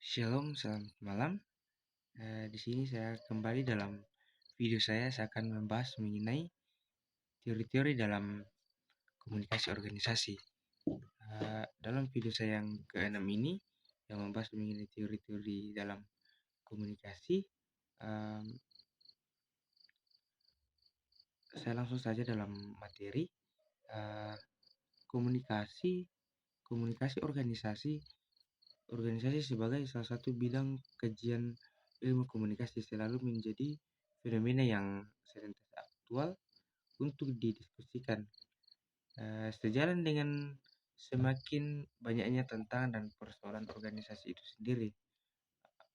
Shalom, selamat malam. Di sini saya kembali dalam video saya akan membahas mengenai teori-teori dalam komunikasi organisasi. Dalam video saya yang ke-6 ini, yang membahas mengenai teori-teori dalam komunikasi, em, saya langsung saja dalam materi. Eh, komunikasi organisasi sebagai salah satu bidang kajian ilmu komunikasi selalu menjadi fenomena yang senantiasa aktual untuk didiskusikan. Sejalan dengan semakin banyaknya tantangan dan persoalan organisasi itu sendiri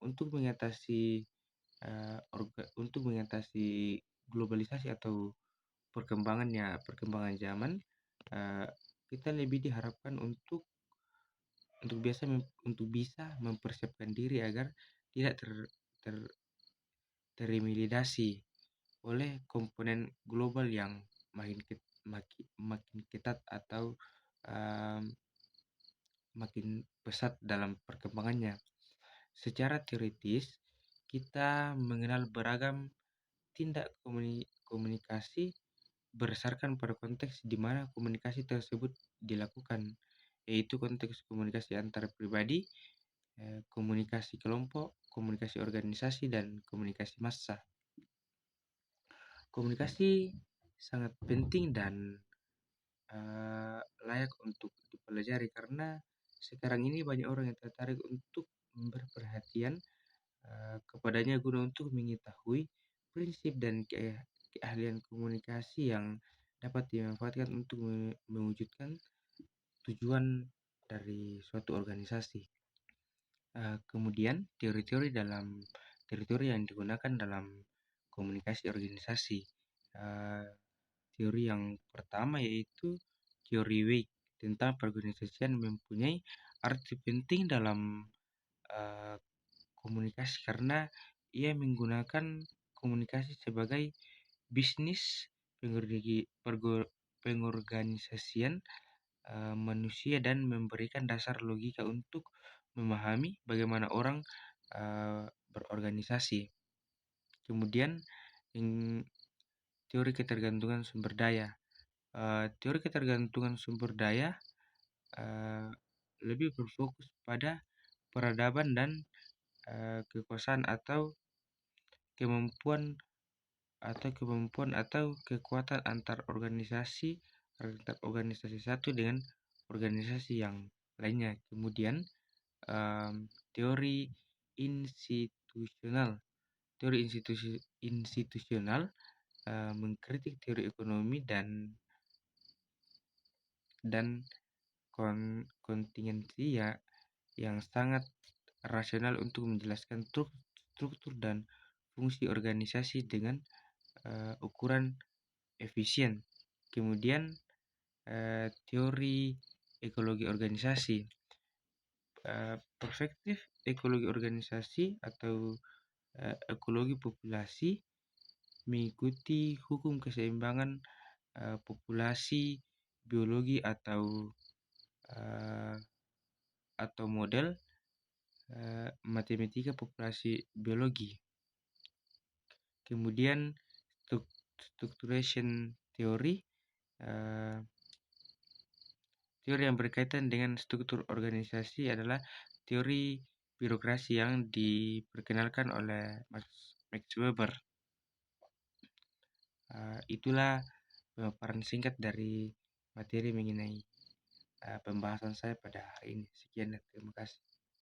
untuk mengatasi globalisasi atau perkembangan zaman, eh, kita lebih diharapkan untuk bisa mempersiapkan diri agar tidak ter- terintimidasi oleh komponen global yang makin ketat atau um, makin pesat dalam perkembangannya. Secara teoritis, kita mengenal beragam tindak komunikasi berdasarkan pada konteks di mana komunikasi tersebut dilakukan, yaitu konteks komunikasi antar pribadi, komunikasi kelompok, komunikasi organisasi, dan komunikasi massa. Komunikasi sangat penting dan layak untuk dipelajari karena sekarang ini banyak orang yang tertarik untuk berperhatian kepadanya guna untuk mengetahui prinsip dan keahlian komunikasi yang dapat dimanfaatkan untuk mewujudkan tujuan dari suatu organisasi. Kemudian teori-teori yang digunakan dalam komunikasi organisasi. Teori yang pertama yaitu teori Wake tentang perorganisasian mempunyai arti penting dalam komunikasi karena ia menggunakan komunikasi sebagai bisnis pengorganisasian manusia dan memberikan dasar logika untuk memahami bagaimana orang berorganisasi. Kemudian teori ketergantungan sumber daya. Teori ketergantungan sumber daya lebih berfokus pada peradaban dan kekuasaan atau kemampuan atau kekuatan antar organisasi satu dengan organisasi yang lainnya. Kemudian teori institusional. Teori institusional mengkritik teori ekonomi dan kontingensi yang sangat rasional untuk menjelaskan struktur dan fungsi organisasi dengan ukuran efisien. Kemudian teori ekologi organisasi. Perspektif ekologi organisasi atau ekologi populasi mengikuti hukum keseimbangan populasi biologi atau model matematika populasi biologi. Kemudian structuration theory, teori yang berkaitan dengan struktur organisasi adalah teori birokrasi yang diperkenalkan oleh Max Weber. Itulah pemaparan singkat dari materi mengenai pembahasan saya pada hari ini. Sekian dan terima kasih.